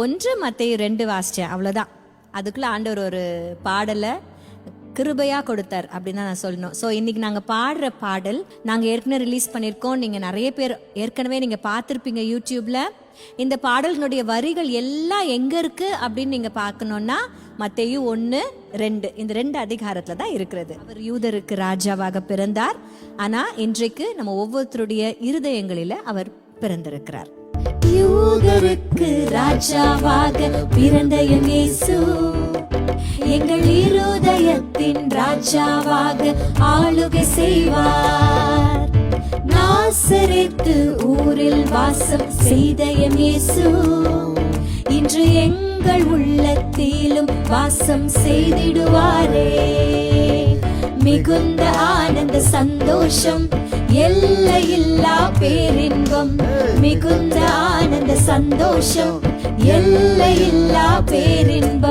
1 மத்தேயு 2 வாசிச்சேன், அவ்வளோதான். அதுக்குள்ள ஆண்டவர் ஒரு பாடலை கிருபையா கொடுத்தார் அப்படின்னு தான் நான் சொல்லணும். ஸோ இன்னைக்கு நாங்கள் பாடுற பாடல் நாங்கள் ஏற்கனவே ரிலீஸ் பண்ணியிருக்கோம். நீங்கள் நிறைய பேர் ஏற்கனவே நீங்கள் பார்த்துருப்பீங்க யூடியூப்ல. இந்த பாடல்களுடைய வரிகள் எல்லாம் எங்க இருக்கு அப்படின்னு நீங்க பார்க்கணும்னா மத்தேயு 1:2 இந்த 2 அதிகாரத்துல தான் இருக்கிறது. அவர் யூதருக்கு ராஜாவாக பிறந்தார். ஆனா இன்றைக்கு நம்ம ஒவ்வொருத்தருடைய இருதயங்களில அவர் பிறந்திருக்கிறார். யூதருக்கு ராஜாவாக பிறந்த இயேசு எங்கள் இருதயத்தின் ராஜாவாக ஆளுகை செய்வார். நாசரேத்து ஊரில் வாசம் செய்த இயேசு இன்று எங்கள் உள்ளத்திலும் வாசம் செய்திடுவாரே. மிகுந்த ஆனந்த சந்தோஷம் எல்லையில்லா பேரின்பம், மிகுந்த ஆனந்த சந்தோஷம் எல்லையில்லா பேரின்பம்